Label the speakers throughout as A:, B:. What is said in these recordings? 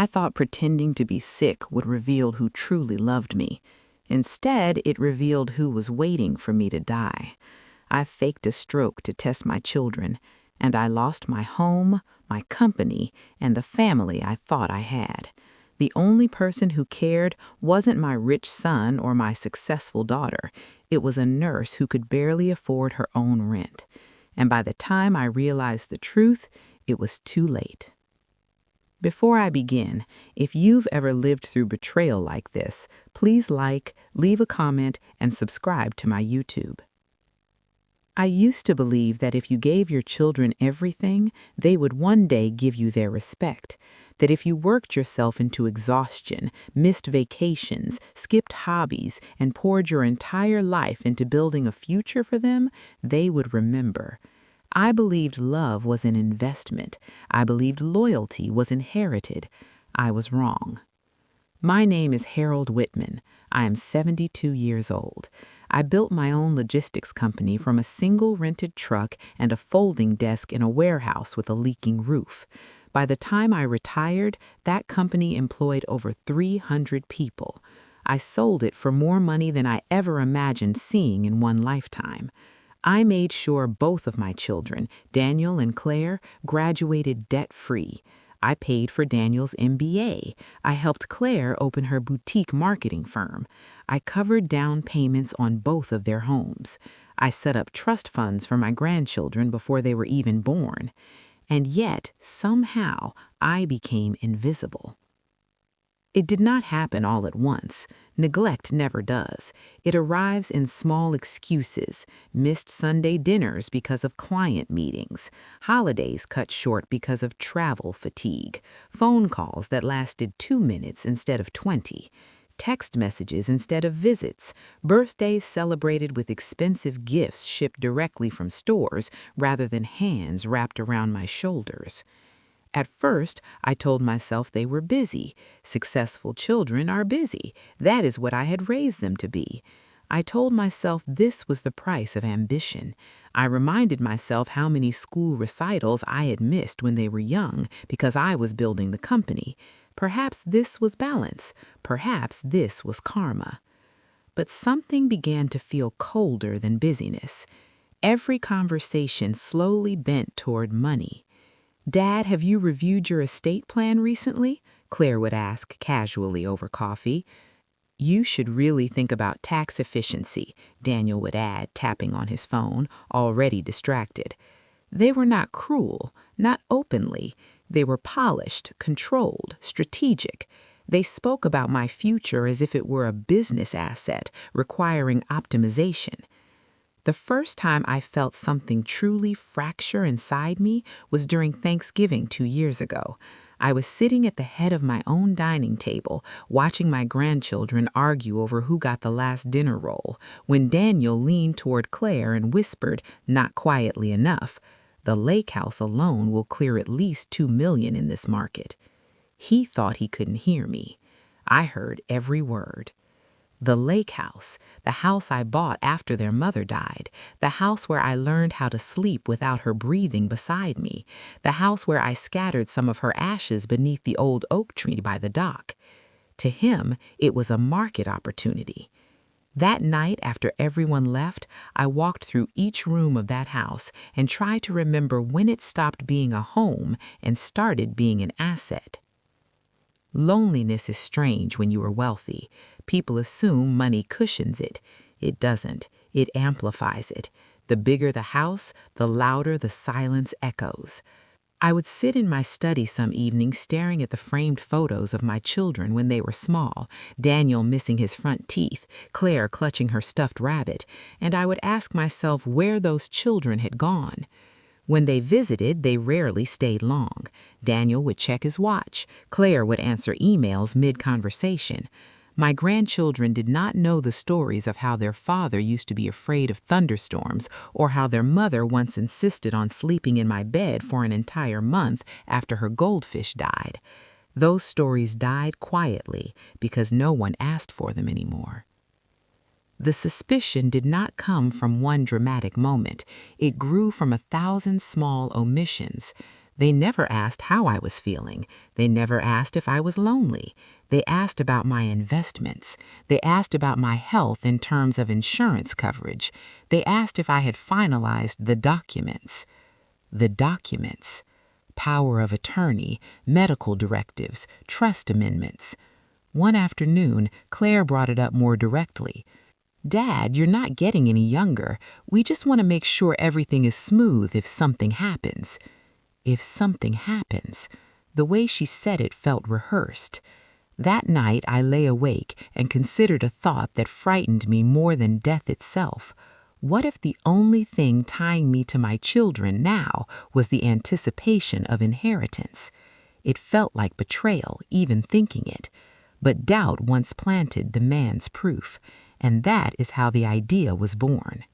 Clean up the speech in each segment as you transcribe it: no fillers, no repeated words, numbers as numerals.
A: I thought pretending to be sick would reveal who truly loved me. Instead, it revealed who was waiting for me to die. I faked a stroke to test my children, and I lost my home, my company, and the family I thought I had. The only person who cared wasn't my rich son or my successful daughter. It was a nurse who could barely afford her own rent. And by the time I realized the truth, it was too late. Before I begin, if you've ever lived through betrayal like this, please like, leave a comment, and subscribe to my YouTube. I used to believe that if you gave your children everything, they would one day give you their respect. That if you worked yourself into exhaustion, missed vacations, skipped hobbies, and poured your entire life into building a future for them, they would remember. I believed love was an investment. I believed loyalty was inherited. I was wrong. My name is Harold Whitman. I am 72 years old. I built my own logistics company from a single rented truck and a folding desk in a warehouse with a leaking roof. By the time I retired, that company employed over 300 people. I sold it for more money than I ever imagined seeing in one lifetime. I made sure both of my children, Daniel and Claire, graduated debt-free. I paid for Daniel's MBA. I helped Claire open her boutique marketing firm. I covered down payments on both of their homes. I set up trust funds for my grandchildren before they were even born. And yet, somehow, I became invisible. It did not happen all at once. Neglect never does. It arrives in small excuses: missed Sunday dinners because of client meetings, holidays cut short because of travel fatigue, phone calls that lasted 2 minutes instead of 20, text messages instead of visits, birthdays celebrated with expensive gifts shipped directly from stores rather than hands wrapped around my shoulders. At first, I told myself they were busy. Successful children are busy. That is what I had raised them to be. I told myself this was the price of ambition. I reminded myself how many school recitals I had missed when they were young because I was building the company. Perhaps this was balance. Perhaps this was karma. But something began to feel colder than busyness. Every conversation slowly bent toward money. "Dad, have you reviewed your estate plan recently?" Claire would ask casually over coffee. "You should really think about tax efficiency," Daniel would add, tapping on his phone, already distracted. They were not cruel, not openly. They were polished, controlled, strategic. They spoke about my future as if it were a business asset requiring optimization. The first time I felt something truly fracture inside me was during Thanksgiving 2 years ago. I was sitting at the head of my own dining table, watching my grandchildren argue over who got the last dinner roll, when Daniel leaned toward Claire and whispered, not quietly enough, "The lake house alone will clear at least $2 million in this market." He thought he couldn't hear me. I heard every word. The lake house, the house I bought after their mother died, the house where I learned how to sleep without her breathing beside me, the house where I scattered some of her ashes beneath the old oak tree by the dock. To him, it was a market opportunity. That night, after everyone left, I walked through each room of that house and tried to remember when it stopped being a home and started being an asset. Loneliness is strange when you are wealthy. People assume money cushions it. It doesn't. It amplifies it. The bigger the house, the louder the silence echoes. I would sit in my study some evenings staring at the framed photos of my children when they were small, Daniel missing his front teeth, Claire clutching her stuffed rabbit, and I would ask myself where those children had gone. When they visited, they rarely stayed long. Daniel would check his watch. Claire would answer emails mid-conversation. My grandchildren did not know the stories of how their father used to be afraid of thunderstorms or how their mother once insisted on sleeping in my bed for an entire month after her goldfish died. Those stories died quietly because no one asked for them anymore. The suspicion did not come from one dramatic moment. It grew from 1,000 small omissions. They never asked how I was feeling. They never asked if I was lonely. They asked about my investments. They asked about my health in terms of insurance coverage. They asked if I had finalized the documents. The documents. Power of attorney, medical directives, trust amendments. One afternoon, Claire brought it up more directly. Dad, you're not getting any younger. We just want to make sure everything is smooth if something happens. If something happens. The way she said it felt rehearsed. That night I lay awake and considered a thought that frightened me more than death itself. What if the only thing tying me to my children now was the anticipation of inheritance? It felt like betrayal, even thinking it. But doubt once planted demands proof, and that is how the idea was born.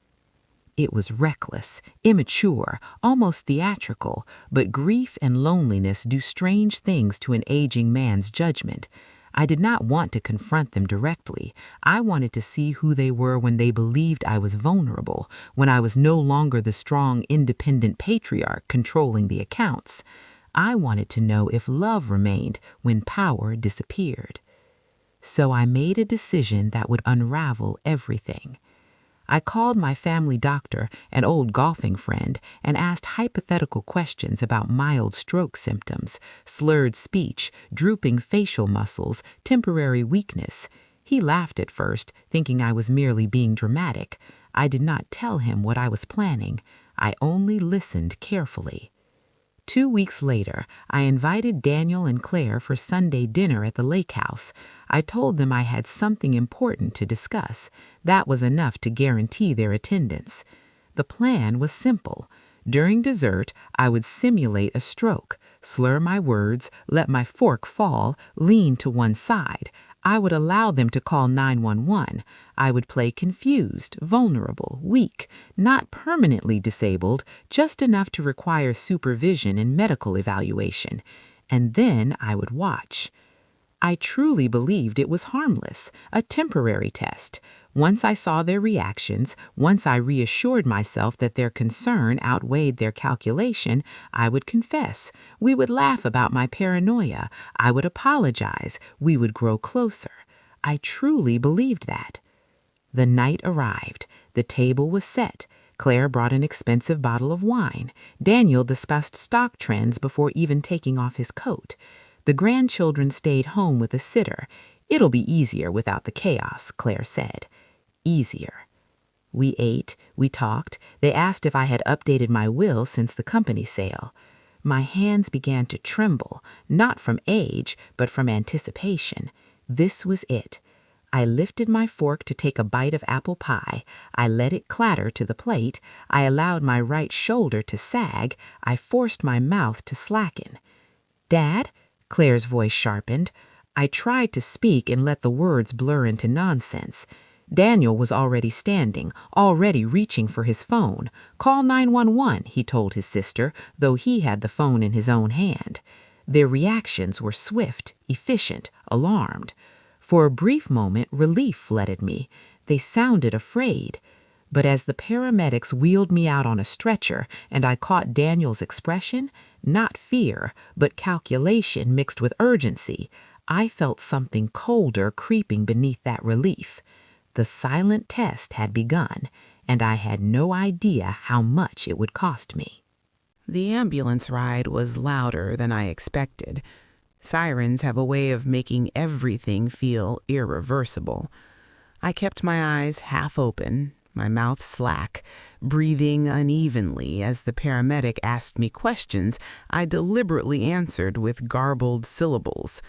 A: It was reckless, immature, almost theatrical, but grief and loneliness do strange things to an aging man's judgment. I did not want to confront them directly. I wanted to see who they were when they believed I was vulnerable, when I was no longer the strong, independent patriarch controlling the accounts. I wanted to know if love remained when power disappeared. So I made a decision that would unravel everything. I called my family doctor, an old golfing friend, and asked hypothetical questions about mild stroke symptoms, slurred speech, drooping facial muscles, temporary weakness. He laughed at first, thinking I was merely being dramatic. I did not tell him what I was planning. I only listened carefully. 2 weeks later, I invited Daniel and Claire for Sunday dinner at the lake house. I told them I had something important to discuss. That was enough to guarantee their attendance. The plan was simple. During dessert, I would simulate a stroke, slur my words, let my fork fall, lean to one side. I would allow them to call 911. I would play confused, vulnerable, weak, not permanently disabled, just enough to require supervision and medical evaluation. And then I would watch. I truly believed it was harmless, a temporary test. Once I saw their reactions, once I reassured myself that their concern outweighed their calculation, I would confess. We would laugh about my paranoia. I would apologize. We would grow closer. I truly believed that. The night arrived. The table was set. Claire brought an expensive bottle of wine. Daniel discussed stock trends before even taking off his coat. The grandchildren stayed home with a sitter. It'll be easier without the chaos, Claire said. Easier. We ate, we talked. They asked if I had updated my will since the company sale. My hands began to tremble, not from age, but from anticipation. This was it. I lifted my fork to take a bite of apple pie. I let it clatter to the plate. I allowed my right shoulder to sag. I forced my mouth to slacken. "Dad?" Claire's voice sharpened. I tried to speak and let the words blur into nonsense. Daniel was already standing, already reaching for his phone. "Call 911, he told his sister, though he had the phone in his own hand. Their reactions were swift, efficient, alarmed. For a brief moment, relief flooded me. They sounded afraid. But as the paramedics wheeled me out on a stretcher and I caught Daniel's expression, not fear, but calculation mixed with urgency, I felt something colder creeping beneath that relief. The silent test had begun, and I had no idea how much it would cost me. The ambulance ride was louder than I expected. Sirens have a way of making everything feel irreversible. I kept my eyes half open, my mouth slack, breathing unevenly as the paramedic asked me questions I deliberately answered with garbled syllables.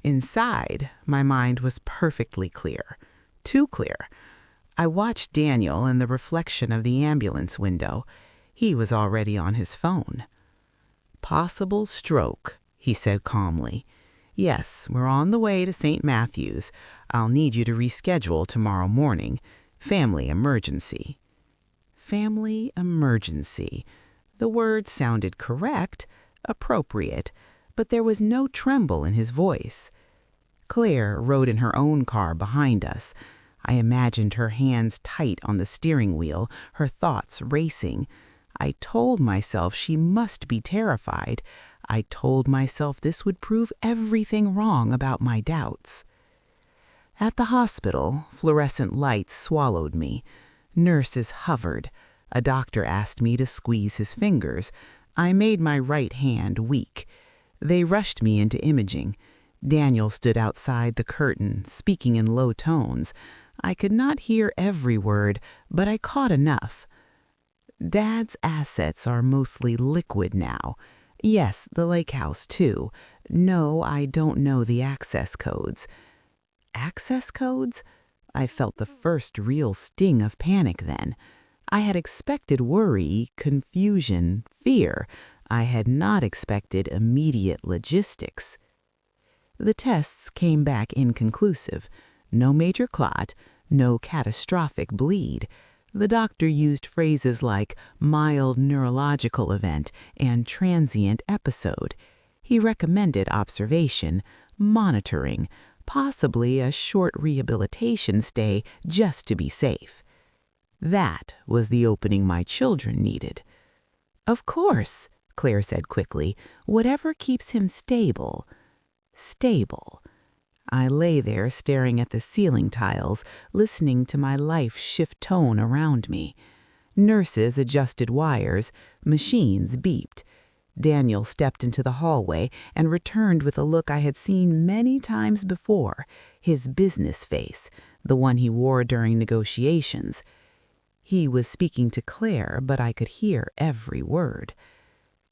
A: Inside, my mind was perfectly clear. Too clear. I watched Daniel in the reflection of the ambulance window. He was already on his phone. "Possible stroke," he said calmly. "Yes, we're on the way to St. Matthew's. I'll need you to reschedule tomorrow morning. Family emergency." Family emergency. The word sounded correct, appropriate, but there was no tremble in his voice. Claire rode in her own car behind us. I imagined her hands tight on the steering wheel, her thoughts racing. I told myself she must be terrified. I told myself this would prove everything wrong about my doubts. At the hospital, fluorescent lights swallowed me. Nurses hovered. A doctor asked me to squeeze his fingers. I made my right hand weak. They rushed me into imaging. Daniel stood outside the curtain, speaking in low tones. I could not hear every word, but I caught enough. Dad's assets are mostly liquid now. Yes, the lake house, too. No, I don't know the access codes. Access codes? I felt the first real sting of panic then. I had expected worry, confusion, fear. I had not expected immediate logistics. The tests came back inconclusive. No major clot, no catastrophic bleed. The doctor used phrases like mild neurological event and transient episode. He recommended observation, monitoring, possibly a short rehabilitation stay just to be safe. That was the opening my children needed. "Of course," Claire said quickly, "whatever keeps him stable." Stable. I lay there staring at the ceiling tiles, listening to my life shift tone around me. Nurses adjusted wires, machines beeped. Daniel stepped into the hallway and returned with a look I had seen many times before, his business face, the one he wore during negotiations. He was speaking to Claire, but I could hear every word.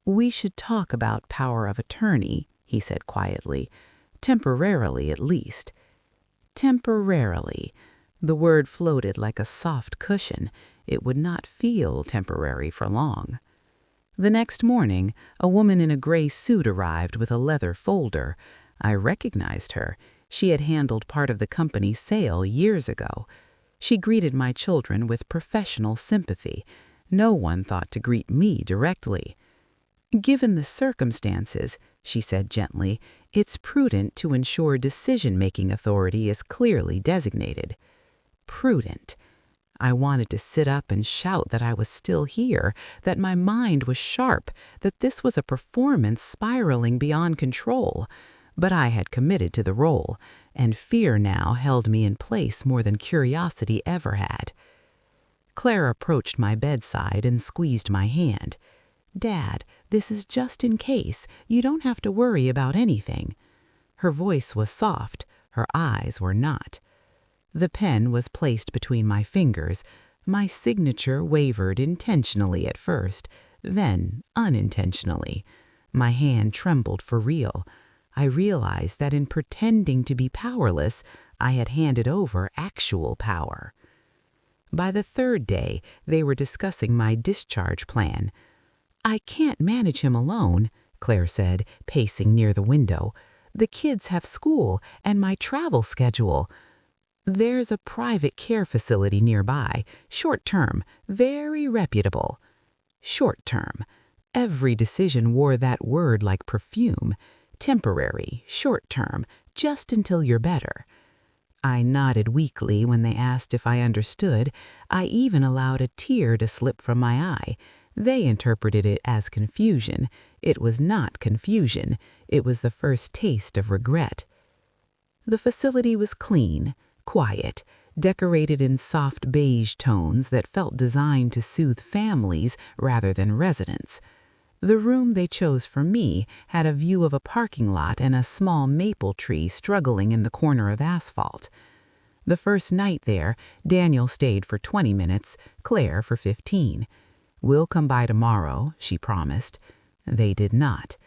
A: "We should talk about power of attorney," he said quietly. "Temporarily, at least." Temporarily. The word floated like a soft cushion. It would not feel temporary for long. The next morning, a woman in a gray suit arrived with a leather folder. I recognized her. She had handled part of the company's sale years ago. She greeted my children with professional sympathy. No one thought to greet me directly. "Given the circumstances," she said gently, "it's prudent to ensure decision-making authority is clearly designated." Prudent. I wanted to sit up and shout that I was still here, that my mind was sharp, that this was a performance spiraling beyond control. But I had committed to the role, and fear now held me in place more than curiosity ever had. Claire approached my bedside and squeezed my hand. "Dad, this is just in case. You don't have to worry about anything." Her voice was soft. Her eyes were not. The pen was placed between my fingers. My signature wavered intentionally at first, then unintentionally. My hand trembled for real. I realized that in pretending to be powerless, I had handed over actual power. By the third day, they were discussing my discharge plan. "I can't manage him alone," Claire said, pacing near the window. "The kids have school and my travel schedule." "There's a private care facility nearby, short-term, very reputable." Short-term. Every decision wore that word like perfume. Temporary, short-term, just until you're better. I nodded weakly when they asked if I understood. I even allowed a tear to slip from my eye. They interpreted it as confusion. It was not confusion. It was the first taste of regret. The facility was clean, quiet, decorated in soft beige tones that felt designed to soothe families rather than residents. The room they chose for me had a view of a parking lot and a small maple tree struggling in the corner of asphalt. The first night there, Daniel stayed for 20 minutes, Claire for 15. "We'll come by tomorrow," she promised. They did not.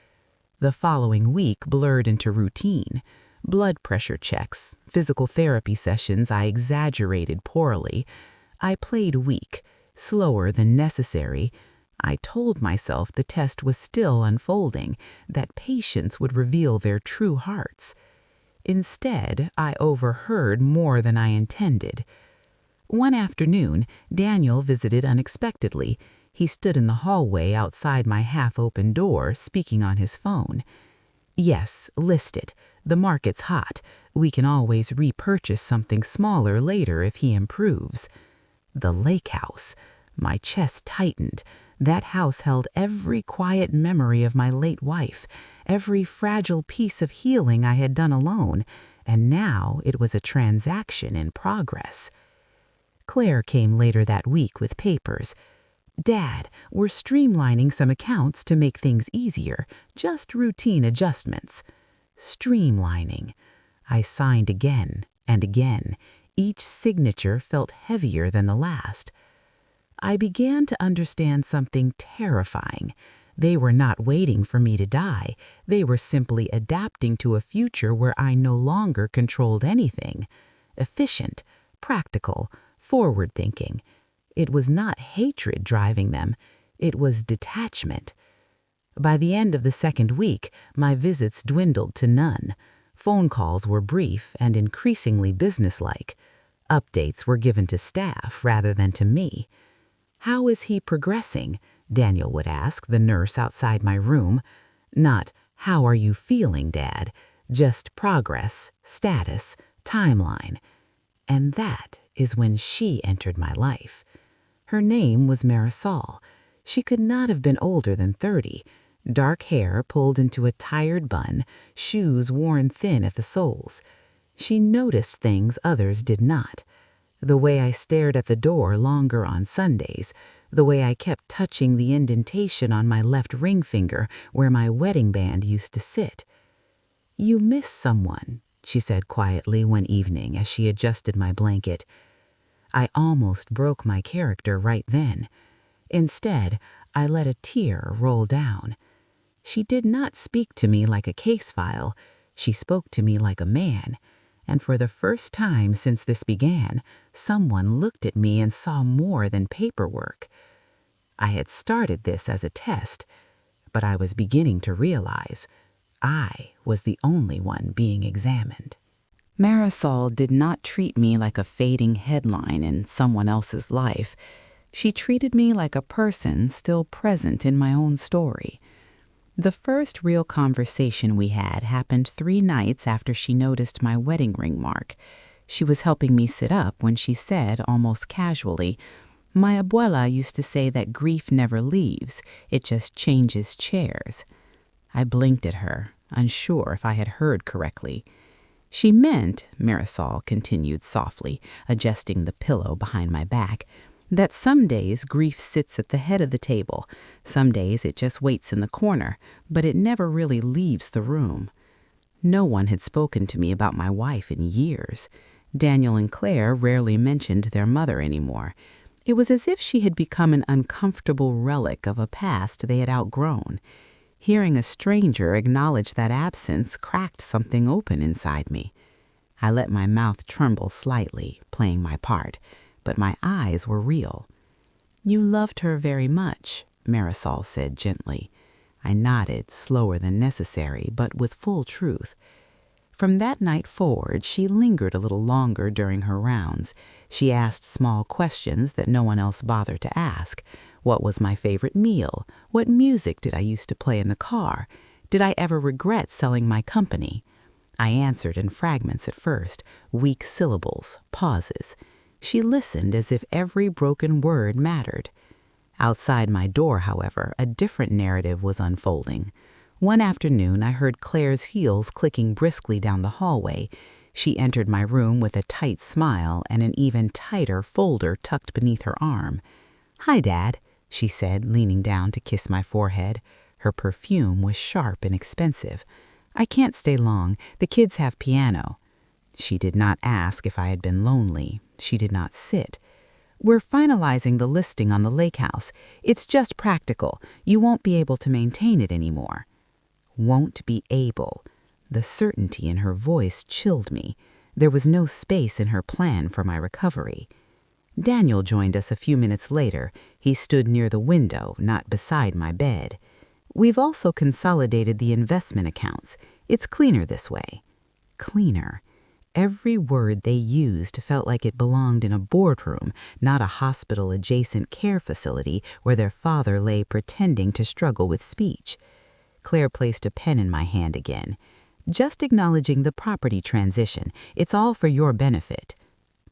A: The following week blurred into routine. Blood pressure checks, physical therapy sessions I exaggerated poorly. I played weak, slower than necessary. I told myself the test was still unfolding, that patients would reveal their true hearts. Instead, I overheard more than I intended. One afternoon, Daniel visited unexpectedly. He stood in the hallway outside my half-open door, speaking on his phone. "Yes, list it. The market's hot. We can always repurchase something smaller later if he improves." The lake house. My chest tightened. That house held every quiet memory of my late wife, every fragile piece of healing I had done alone, and now it was a transaction in progress. Claire came later that week with papers. "Dad, we're streamlining some accounts to make things easier, just routine adjustments." Streamlining. I signed again and again. Each signature felt heavier than the last. I began to understand something terrifying. They were not waiting for me to die. They were simply adapting to a future where I no longer controlled anything. Efficient, practical, forward-thinking. It was not hatred driving them. It was detachment. By the end of the second week, my visits dwindled to none. Phone calls were brief and increasingly businesslike. Updates were given to staff rather than to me. "How is he progressing?" Daniel would ask the nurse outside my room. Not, "How are you feeling, Dad?" Just progress, status, timeline. And that is when she entered my life. Her name was Marisol. She could not have been older than 30. Dark hair pulled into a tired bun, shoes worn thin at the soles. She noticed things others did not. The way I stared at the door longer on Sundays, the way I kept touching the indentation on my left ring finger where my wedding band used to sit. "You miss someone," she said quietly one evening as she adjusted my blanket. I almost broke my character right then. Instead, I let a tear roll down. She did not speak to me like a case file. She spoke to me like a man. And for the first time since this began, someone looked at me and saw more than paperwork. I had started this as a test, but I was beginning to realize I was the only one being examined. Marisol did not treat me like a fading headline in someone else's life. She treated me like a person still present in my own story. The first real conversation we had happened 3 nights after she noticed my wedding ring mark. She was helping me sit up when she said, almost casually, "My abuela used to say that grief never leaves, it just changes chairs." I blinked at her, unsure if I had heard correctly. "She meant," Marisol continued softly, adjusting the pillow behind my back, "that some days grief sits at the head of the table, some days it just waits in the corner, but it never really leaves the room." No one had spoken to me about my wife in years. Daniel and Claire rarely mentioned their mother anymore. It was as if she had become an uncomfortable relic of a past they had outgrown. Hearing a stranger acknowledge that absence cracked something open inside me. I let my mouth tremble slightly, playing my part, but my eyes were real. "You loved her very much," Marisol said gently. I nodded, slower than necessary, but with full truth. From that night forward, she lingered a little longer during her rounds. She asked small questions that no one else bothered to ask. What was my favorite meal? What music did I used to play in the car? Did I ever regret selling my company? I answered in fragments at first, weak syllables, pauses. She listened as if every broken word mattered. Outside my door, however, a different narrative was unfolding. One afternoon, I heard Claire's heels clicking briskly down the hallway. She entered my room with a tight smile and an even tighter folder tucked beneath her arm. "Hi, Dad," she said, leaning down to kiss my forehead. Her perfume was sharp and expensive. "I can't stay long. The kids have piano." She did not ask if I had been lonely. She did not sit. "We're finalizing the listing on the lake house. It's just practical. You won't be able to maintain it anymore." Won't be able. The certainty in her voice chilled me. There was no space in her plan for my recovery. Daniel joined us a few minutes later. He stood near the window, not beside my bed. "We've also consolidated the investment accounts. It's cleaner this way." Cleaner. Every word they used felt like it belonged in a boardroom, not a hospital-adjacent care facility where their father lay pretending to struggle with speech. Claire placed a pen in my hand again. "Just acknowledging the property transition. It's all for your benefit."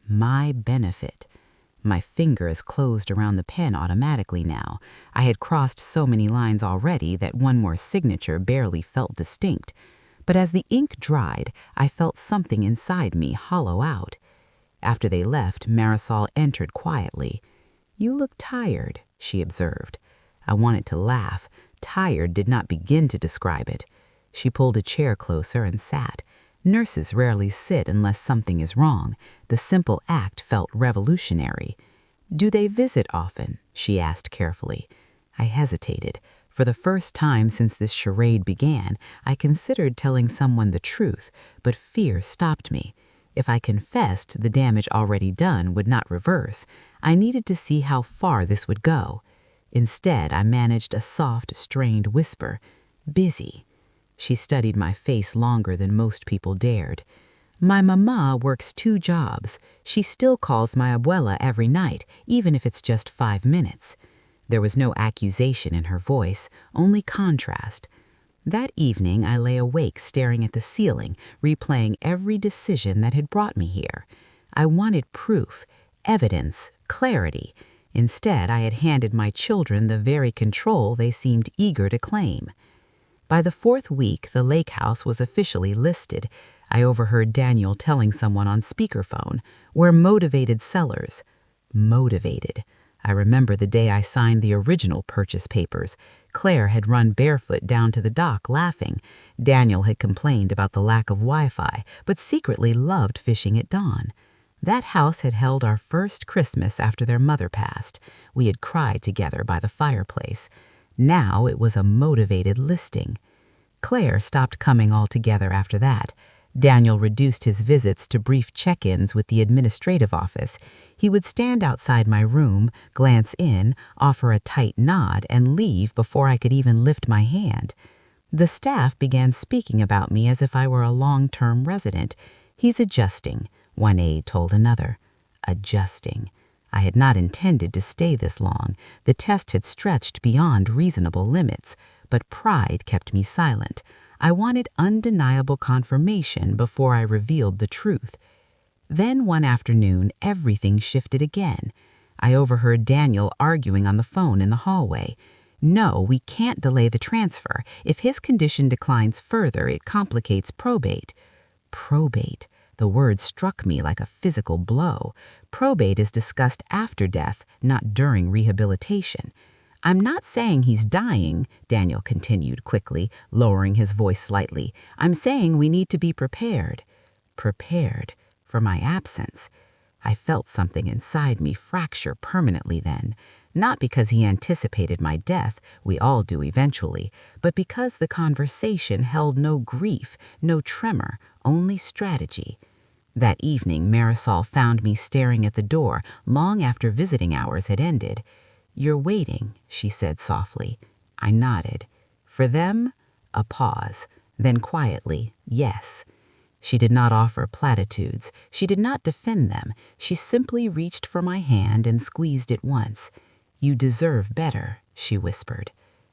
A: My benefit.
B: My fingers closed around the pen automatically now. I had crossed so many lines already that one more signature barely felt distinct. But as the ink dried, I felt something inside me hollow out. After they left, Marisol entered quietly. "You look tired," she observed. I wanted to laugh. Tired did not begin to describe it. She pulled a chair closer and sat. Nurses rarely sit unless something is wrong. The simple act felt revolutionary. "Do they visit often?" she asked carefully. I hesitated. For the first time since this charade began, I considered telling someone the truth, but fear stopped me. If I confessed, the damage already done would not reverse. I needed to see how far this would go. Instead, I managed a soft, strained whisper. "Busy." She studied my face longer than most people dared. "My mama works 2 jobs. She still calls my abuela every night, even if it's just 5 minutes. There was no accusation in her voice, only contrast. That evening, I lay awake staring at the ceiling, replaying every decision that had brought me here. I wanted proof, evidence, clarity. Instead, I had handed my children the very control they seemed eager to claim. By the 4th week, the lake house was officially listed. I overheard Daniel telling someone on speakerphone, "We're motivated sellers." Motivated. I remember the day I signed the original purchase papers. Claire had run barefoot down to the dock laughing. Daniel had complained about the lack of Wi-Fi, but secretly loved fishing at dawn. That house had held our first Christmas after their mother passed. We had cried together by the fireplace. Now it was a motivated listing. Claire stopped coming altogether after that. Daniel reduced his visits to brief check-ins with the administrative office. He would stand outside my room, glance in, offer a tight nod, and leave before I could even lift my hand. The staff began speaking about me as if I were a long-term resident. "He's adjusting," one aide told another. Adjusting. I had not intended to stay this long. The test had stretched beyond reasonable limits, but pride kept me silent. I wanted undeniable confirmation before I revealed the truth. Then one afternoon, everything shifted again. I overheard Daniel arguing on the phone in the hallway. "No, we can't delay the transfer. If his condition declines further, it complicates probate." Probate. The word struck me like a physical blow. Probate is discussed after death, not during rehabilitation. "I'm not saying he's dying," Daniel continued quickly, lowering his voice slightly. "I'm saying we need to be prepared." Prepared for my absence. I felt something inside me fracture permanently then, not because he anticipated my death, we all do eventually, but because the conversation held no grief, no tremor, only strategy. That evening, Marisol found me staring at the door long after visiting hours had ended. "You're waiting," she said softly. I nodded. "For them?" A pause. Then quietly, "Yes." She did not offer platitudes. She did not defend them. She simply reached for my hand and squeezed it once. "You deserve better," she whispered.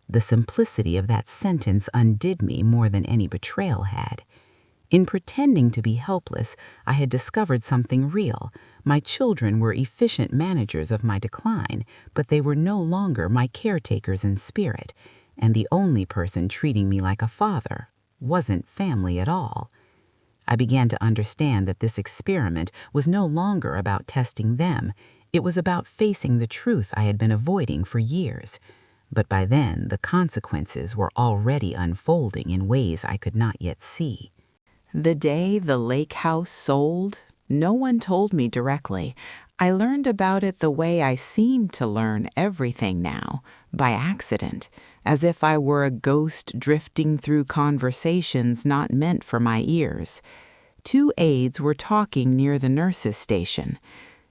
B: The simplicity of that sentence undid me more than any betrayal had. In pretending to be helpless, I had discovered something real. My children were efficient managers of my decline, but they were no longer my caretakers in spirit, and the only person treating me like a father wasn't family at all. I began to understand that this experiment was no longer about testing them. It was about facing the truth I had been avoiding for years. But by then, the consequences were already unfolding in ways I could not yet see.
A: The day the lake house sold, no one told me directly. I learned about it the way I seem to learn everything now, by accident, as if I were a ghost drifting through conversations not meant for my ears. 2 aides were talking near the nurses' station.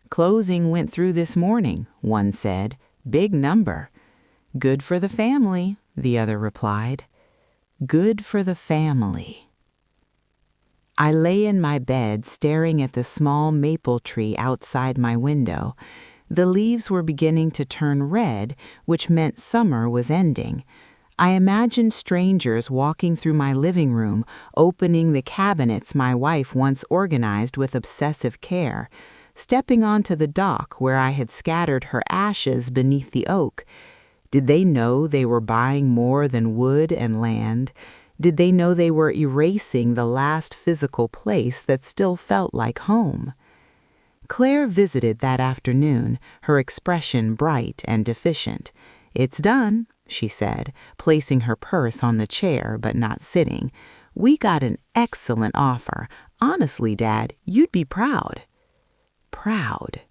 A: "Closing went through this morning," one said. "Big number." "Good for the family," the other replied. Good for the family. I lay in my bed staring at the small maple tree outside my window. The leaves were beginning to turn red, which meant summer was ending. I imagined strangers walking through my living room, opening the cabinets my wife once organized with obsessive care.
B: stepping onto the dock where I had scattered her ashes beneath the oak. Did they know they were buying more than wood and land? Did they know they were erasing the last physical place that still felt like home? Claire visited that afternoon, her expression bright and deficient. "It's done," she said, placing her purse on the chair but not sitting. "We got an excellent offer. Honestly, Dad, you'd be proud." Proud.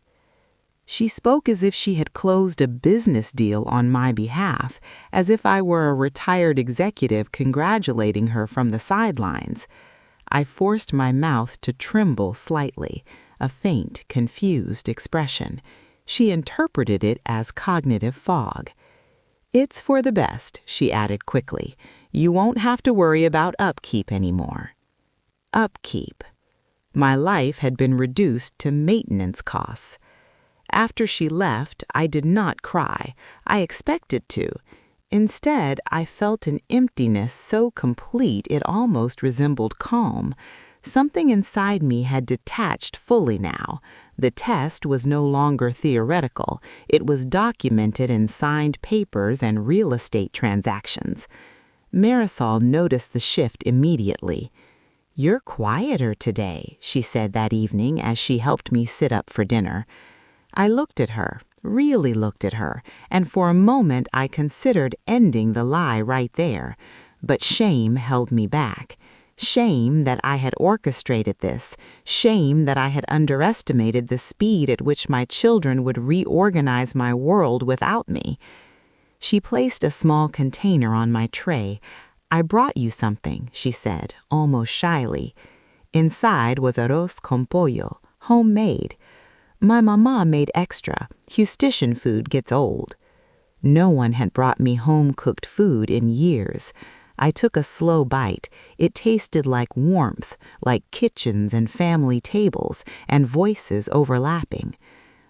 B: She spoke as if she had closed a business deal on my behalf, as if I were a retired executive congratulating her from the sidelines. I forced my mouth to tremble slightly, a faint, confused expression. She interpreted it as cognitive fog. "It's for the best," she added quickly. "You won't have to worry about upkeep anymore." Upkeep. My life had been reduced to maintenance costs. After she left, I did not cry. I expected to. Instead, I felt an emptiness so complete it almost resembled calm. Something inside me had detached fully now. The test was no longer theoretical. It was documented in signed papers and real estate transactions. Marisol noticed the shift immediately. "You're quieter today," she said that evening as she helped me sit up for dinner. I looked at her, really looked at her, and for a moment I considered ending the lie right there. But shame held me back. Shame that I had orchestrated this. Shame that I had underestimated the speed at which my children would reorganize my world without me. She placed a small container on my tray. "I brought you something," she said, almost shyly. Inside was arroz con pollo, homemade. My mama made extra. Houstician food gets old. No one had brought me home-cooked food in years. I took a slow bite. It tasted like warmth, like kitchens and family tables, and voices overlapping.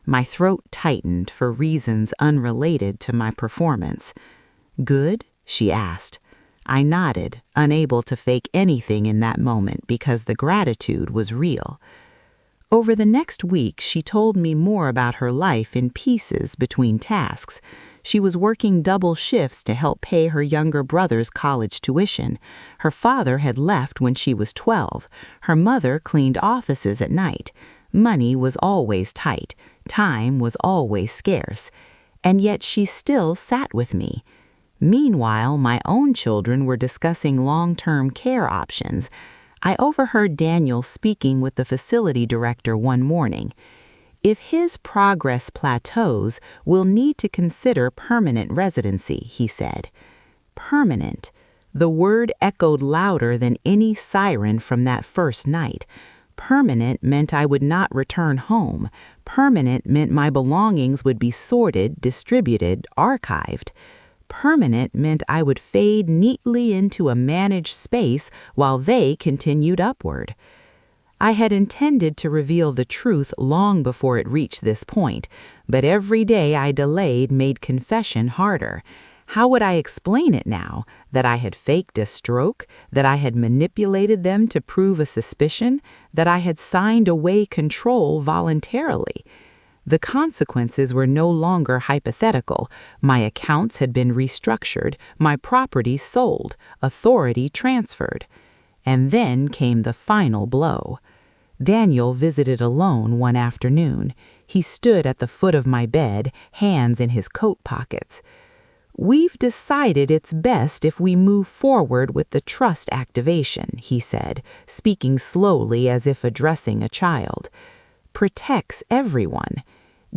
B: My throat tightened for reasons unrelated to my performance. "Good?" she asked. I nodded, unable to fake anything in that moment because the gratitude was real. Over the next week, she told me more about her life in pieces between tasks. She was working double shifts to help pay her younger brother's college tuition. Her father had left when she was 12. Her mother cleaned offices at night. Money was always tight. Time was always scarce. And yet she still sat with me. Meanwhile, my own children were discussing long-term care options. I overheard Daniel speaking with the facility director one morning. "If his progress plateaus, we'll need to consider permanent residency," he said. Permanent. The word echoed louder than any siren from that first night. Permanent meant I would not return home. Permanent meant my belongings would be sorted, distributed, archived. Permanent meant I would fade neatly into a managed space while they continued upward. I had intended to reveal the truth long before it reached this point, but every day I delayed made confession harder. How would I explain it now, that I had faked a stroke, that I had manipulated them to prove a suspicion, that I had signed away control voluntarily? The consequences were no longer hypothetical. My accounts had been restructured, my property sold, authority transferred. And then came the final blow. Daniel visited alone one afternoon. He stood at the foot of my bed, hands in his coat pockets. "We've decided it's best if we move forward with the trust activation," he said, speaking slowly as if addressing a child. "Protects everyone.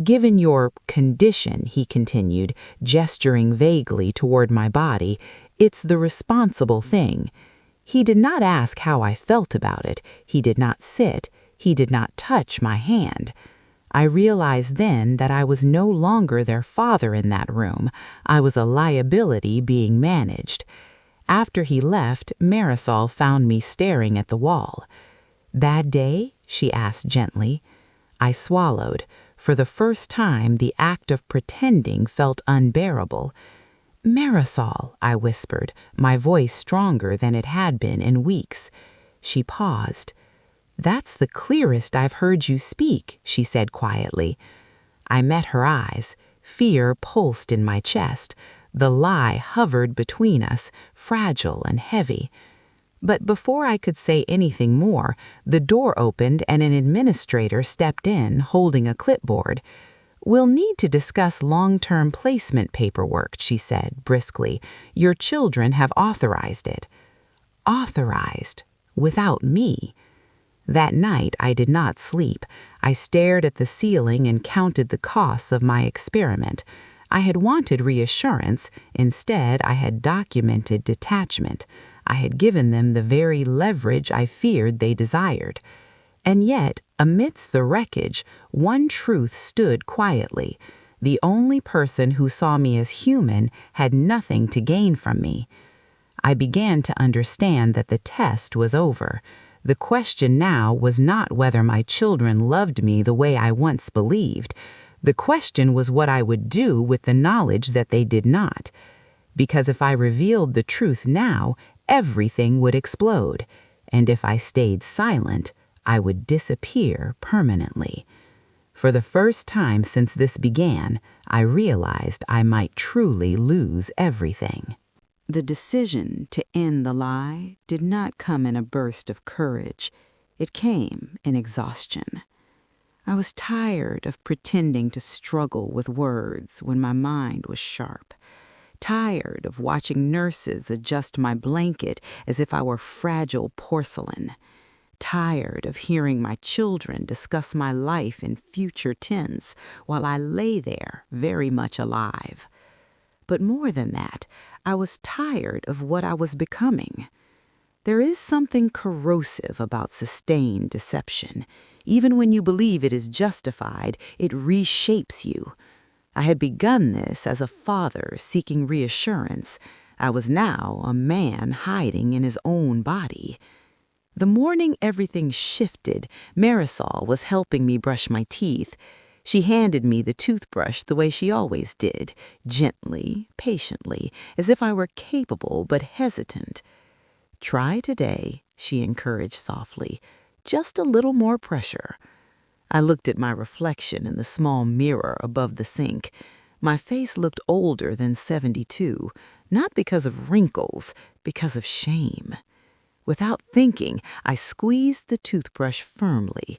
B: Given your condition," he continued, gesturing vaguely toward my body, "it's the responsible thing." He did not ask how I felt about it. He did not sit. He did not touch my hand. I realized then that I was no longer their father in that room. I was a liability being managed. After he left, Marisol found me staring at the wall. "Bad day?" she asked gently. I swallowed. For the first time, the act of pretending felt unbearable. "Marisol," I whispered, my voice stronger than it had been in weeks. She paused. "That's the clearest I've heard you speak," she said quietly. I met her eyes. Fear pulsed in my chest. The lie hovered between us, fragile and heavy. But before I could say anything more, the door opened and an administrator stepped in, holding a clipboard. "We'll need to discuss long-term placement paperwork," she said briskly. "Your children have authorized it." Authorized? Without me? That night, I did not sleep. I stared at the ceiling and counted the costs of my experiment. I had wanted reassurance. Instead, I had documented detachment. I had given them the very leverage I feared they desired. And yet, amidst the wreckage, one truth stood quietly. The only person who saw me as human had nothing to gain from me. I began to understand that the test was over. The question now was not whether my children loved me the way I once believed. The question was what I would do with the knowledge that they did not. Because if I revealed the truth now, everything would explode. And if I stayed silent, I would disappear permanently. For the first time since this began, I realized I might truly lose everything.
A: The decision to end the lie did not come in a burst of courage. It came in exhaustion. I was tired of pretending to struggle with words when my mind was sharp. Tired of watching nurses adjust my blanket as if I were fragile porcelain. Tired of hearing my children discuss my life in future tense while I lay there very much alive. But more than that, I was tired of what I was becoming. There is something corrosive about sustained deception. Even when you believe it is justified, it reshapes you. I had begun this as a father seeking reassurance. I was now a man hiding in his own body. The morning everything shifted, Marisol was helping me brush my teeth. She handed me the toothbrush the way she always did, gently, patiently, as if I were capable but hesitant. "Try today," she encouraged softly. "Just a little more pressure." I looked at my reflection in the small mirror above the sink. My face looked older than 72, not because of wrinkles, because of shame. Without thinking, I squeezed the toothbrush firmly,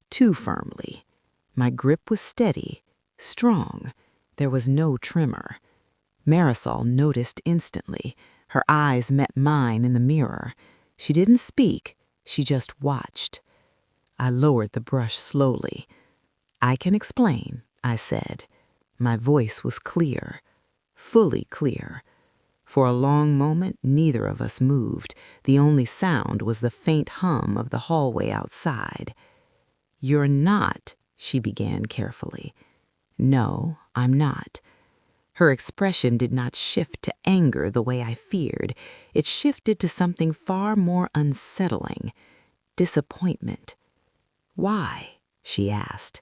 A: too firmly. My grip was steady, strong. There was no tremor. Marisol noticed instantly. Her eyes met mine in the mirror. She didn't speak, she just watched. I lowered the brush slowly. "I can explain," I said. My voice was clear, fully clear. For a long moment, neither of us moved. The only sound was the faint hum of the hallway outside. "You're not," she began carefully. "No, I'm not." Her expression did not shift to anger the way I feared. It shifted to something far more unsettling, disappointment. "Why?" she asked.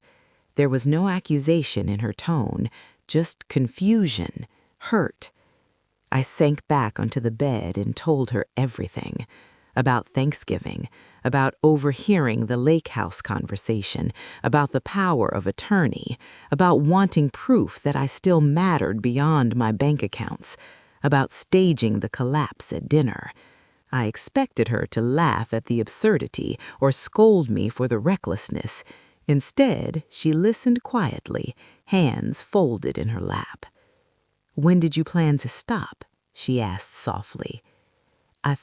A: There was no accusation in her tone, just confusion, hurt. I sank back onto the bed and told her everything. About Thanksgiving, about overhearing the lake house conversation, about the power of attorney, about wanting proof that I still mattered beyond my bank accounts, about staging the collapse at dinner. I expected her to laugh at the absurdity or scold me for the recklessness. Instead, she listened quietly, hands folded in her lap. "When did you plan to stop?" she asked softly. I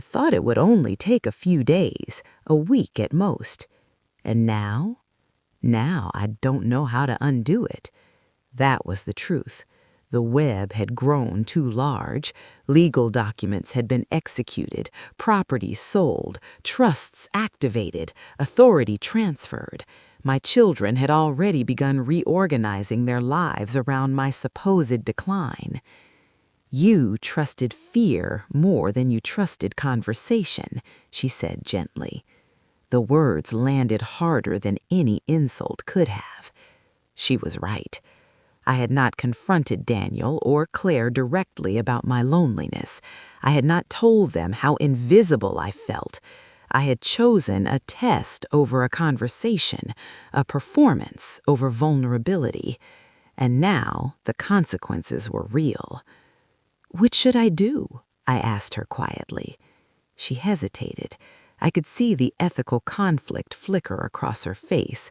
A: thought it would only take a few days, a week at most. And now? Now I don't know how to undo it. That was the truth. The web had grown too large. Legal documents had been executed, property sold, trusts activated, authority transferred. My children had already begun reorganizing their lives around my supposed decline. "You trusted fear more than you trusted conversation," she said gently. The words landed harder than any insult could have. She was right. I had not confronted Daniel or Claire directly about my loneliness. I had not told them how invisible I felt.
B: I had chosen a test over a conversation, a performance over vulnerability, and now the consequences were real. "What should I do?" I asked her quietly. She hesitated. I could see the ethical conflict flicker across her face.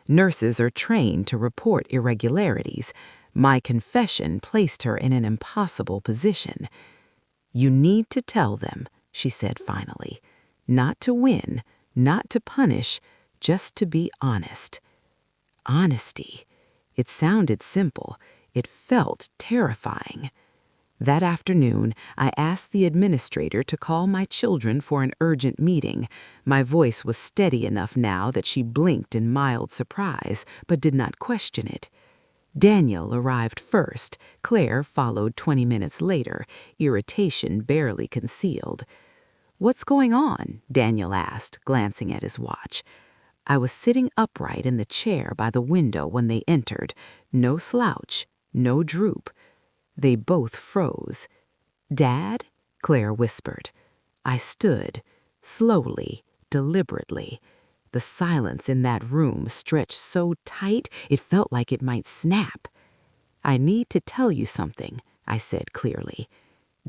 B: Nurses are trained to report irregularities. My confession placed her in an impossible position. "You need to tell them," she said finally. "Not to win, not to punish, just to be honest." Honesty. It sounded simple. It felt terrifying. That afternoon, I asked the administrator to call my children for an urgent meeting. My voice was steady enough now that she blinked in mild surprise, but did not question it. Daniel arrived first. Claire followed 20 minutes later, irritation barely concealed. "What's going on?" Daniel asked, glancing at his watch. I was sitting upright in the chair by the window when they entered. No slouch, no droop. They both froze. "Dad?" Claire whispered. I stood, slowly, deliberately. The silence in that room stretched so tight it felt like it might snap. "I need to tell you something," I said clearly.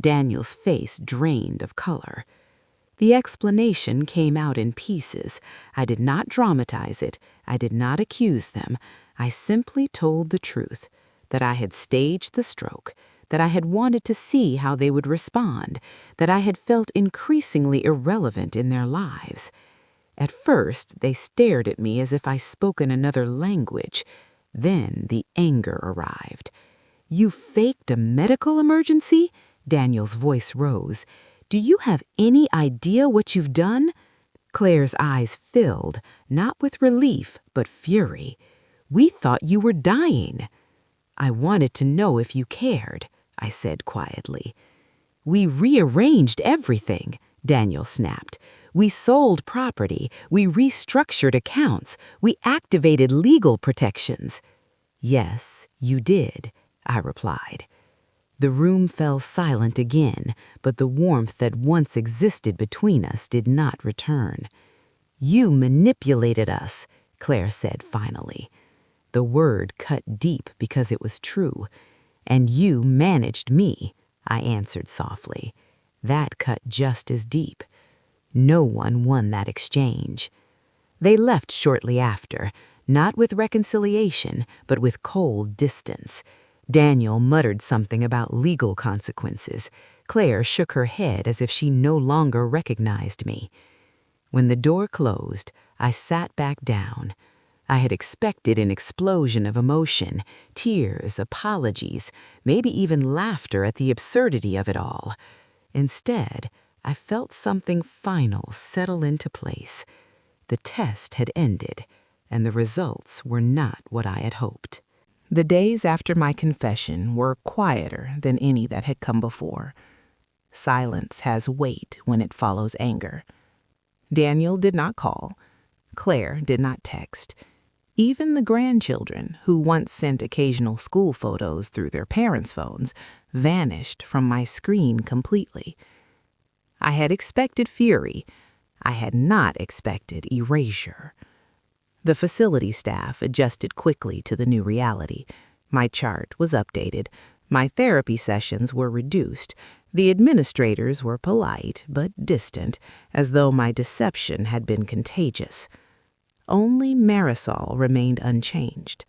B: Daniel's face drained of color. The explanation came out in pieces. I did not dramatize it. I did not accuse them. I simply told the truth, that I had staged the stroke, that I had wanted to see how they would respond, that I had felt increasingly irrelevant in their lives. At first, they stared at me as if I spoke in another language. Then the anger arrived. "You faked a medical emergency?" Daniel's voice rose. "Do you have any idea what you've done?" Claire's eyes filled, not with relief, but fury. "We thought you were dying." "I wanted to know if you cared," I said quietly. "We rearranged everything," Daniel snapped. "We sold property. We restructured accounts. We activated legal protections." "Yes, you did," I replied. The room fell silent again, but the warmth that once existed between us did not return. "You manipulated us," Claire said finally. The word cut deep because it was true. "And you managed me," I answered softly. That cut just as deep. No one won that exchange. They left shortly after, not with reconciliation, but with cold distance. Daniel muttered something about legal consequences. Claire shook her head as if she no longer recognized me. When the door closed, I sat back down. I had expected an explosion of emotion, tears, apologies, maybe even laughter at the absurdity of it all. Instead, I felt something final settle into place. The test had ended, and the results were not what I had hoped.
A: The days after my confession were quieter than any that had come before. Silence has weight when it follows anger. Daniel did not call. Claire did not text. Even the grandchildren, who once sent occasional school photos through their parents' phones, vanished from my screen completely. I had expected fury. I had not expected erasure. The facility staff adjusted quickly to the new reality. My chart was updated. My therapy sessions were reduced. The administrators were polite but distant, as though my deception had been contagious. Only Marisol remained unchanged.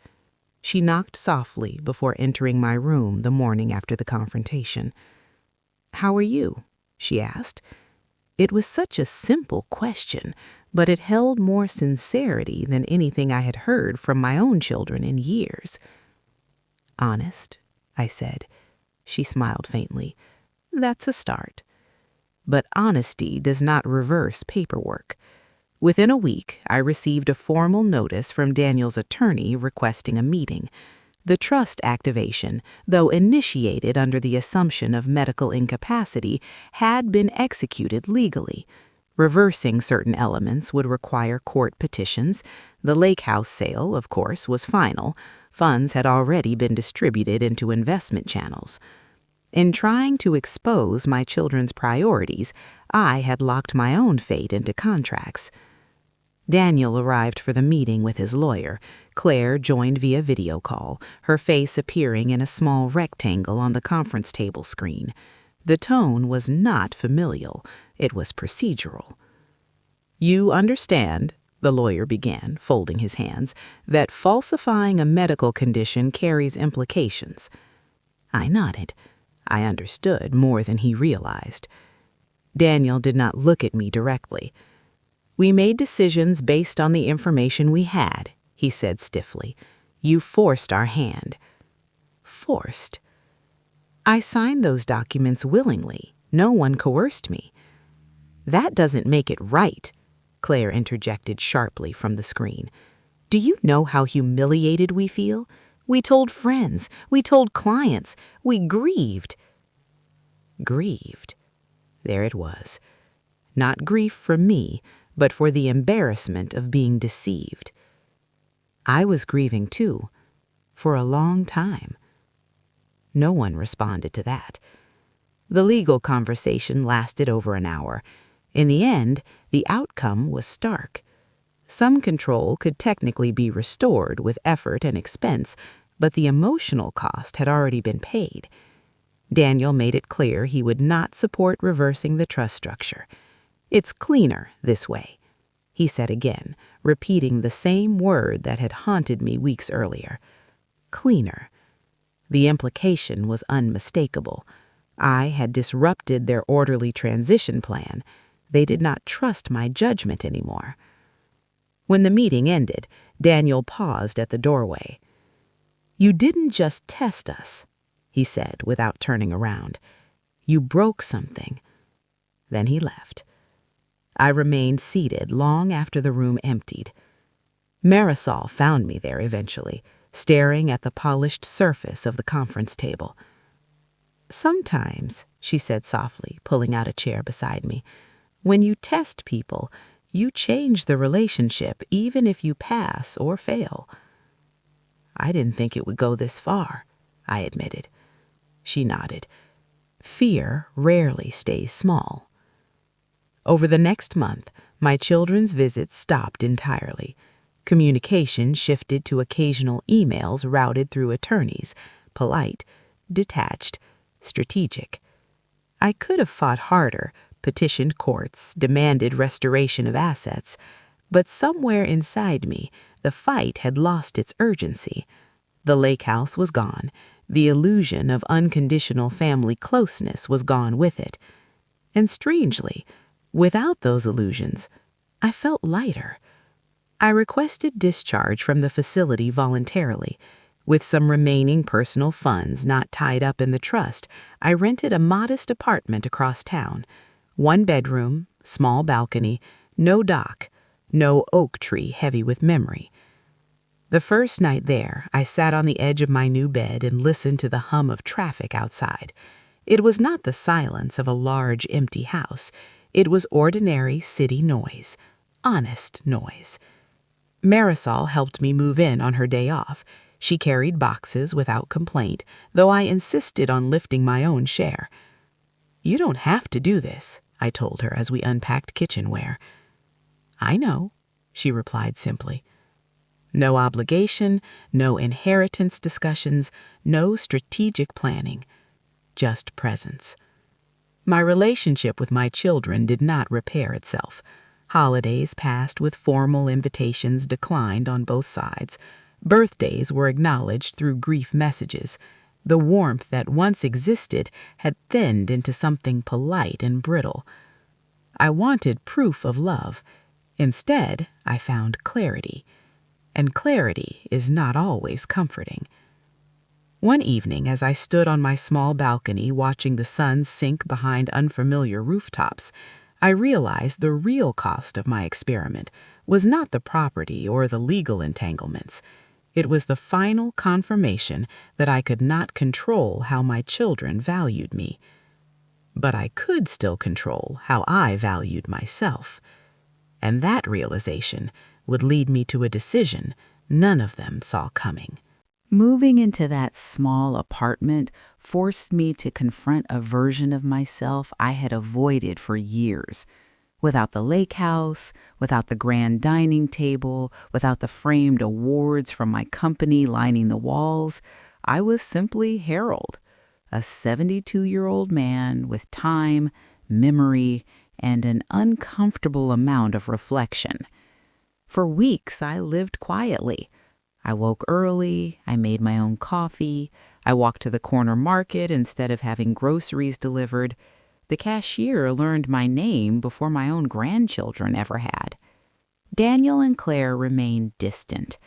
A: She knocked softly before entering my room the morning after the confrontation. "How are you?" she asked. It was such a simple question, but it held more sincerity than anything I had heard from my own children in years. "Honest," I said. She smiled faintly. "That's a start." But honesty does not reverse paperwork. Within a week, I received a formal notice from Daniel's attorney requesting a meeting. The trust activation, though initiated under the assumption of medical incapacity, had been executed legally. Reversing certain elements would require court petitions. The lake house sale, of course, was final. Funds had already been distributed into investment channels.
B: In trying to expose my children's priorities, I had locked my own fate into contracts. Daniel arrived for the meeting with his lawyer. Claire joined via video call, her face appearing in a small rectangle on the conference table screen. The tone was not familial, it was procedural. "You understand," the lawyer began, folding his hands, "that falsifying a medical condition carries implications." I nodded. I understood more than he realized. Daniel did not look at me directly. "We made decisions based on the information we had," he said stiffly. "You forced our hand." Forced? "I signed those documents willingly. No one coerced me." "That doesn't make it right," Claire interjected sharply from the screen. "Do you know how humiliated we feel? We told friends, we told clients, we grieved." Grieved. There it was. Not grief for me, but for the embarrassment of being deceived. I was grieving too, for a long time. No one responded to that. The legal conversation lasted over an hour. In the end, the outcome was stark. Some control could technically be restored with effort and expense, but the emotional cost had already been paid. Daniel made it clear he would not support reversing the trust structure. "It's cleaner this way," he said again, repeating the same word that had haunted me weeks earlier. Cleaner. The implication was unmistakable. I had disrupted their orderly transition plan. They did not trust my judgment anymore. When the meeting ended, Daniel paused at the doorway. "You didn't just test us," he said without turning around. "You broke something." Then he left. I remained seated long after the room emptied. Marisol found me there eventually, staring at the polished surface of the conference table. "Sometimes," she said softly, pulling out a chair beside me, "when you test people, you change the relationship even if you pass or fail." "I didn't think it would go this far," I admitted. She nodded. Fear rarely stays small. Over the next month, my children's visits stopped entirely. Communication shifted to occasional emails routed through attorneys, polite, detached, strategic. I could have fought harder, petitioned courts, demanded restoration of assets, but somewhere inside me, the fight had lost its urgency. The lake house was gone. The illusion of unconditional family closeness was gone with it. And strangely, without those illusions, I felt lighter. I requested discharge from the facility voluntarily. With some remaining personal funds not tied up in the trust, I rented a modest apartment across town. 1 bedroom, small balcony, no dock, no oak tree heavy with memory. The first night there, I sat on the edge of my new bed and listened to the hum of traffic outside. It was not the silence of a large, empty house. It was ordinary city noise, honest noise. Marisol helped me move in on her day off. She carried boxes without complaint, though I insisted on lifting my own share. "You don't have to do this," I told her as we unpacked kitchenware. "I know," she replied simply. No obligation, no inheritance discussions, no strategic planning, just presence. My relationship with my children did not repair itself. Holidays passed with formal invitations declined on both sides. Birthdays were acknowledged through grief messages. The warmth that once existed had thinned into something polite and brittle. I wanted proof of love. Instead, I found clarity. And clarity is not always comforting. One evening, as I stood on my small balcony watching the sun sink behind unfamiliar rooftops, I realized the real cost of my experiment was not the property or the legal entanglements. It was the final confirmation that I could not control how my children valued me. But I could still control how I valued myself. And that realization would lead me to a decision none of them saw coming.
A: Moving into that small apartment forced me to confront a version of myself I had avoided for years. Without the lake house, without the grand dining table, without the framed awards from my company lining the walls, I was simply Harold, a 72-year-old man with time, memory, and an uncomfortable amount of reflection. For weeks, I lived quietly. I woke early, I made my own coffee, I walked to the corner market instead of having groceries delivered. The cashier learned my name before my own grandchildren ever had. Daniel and Claire remained distant.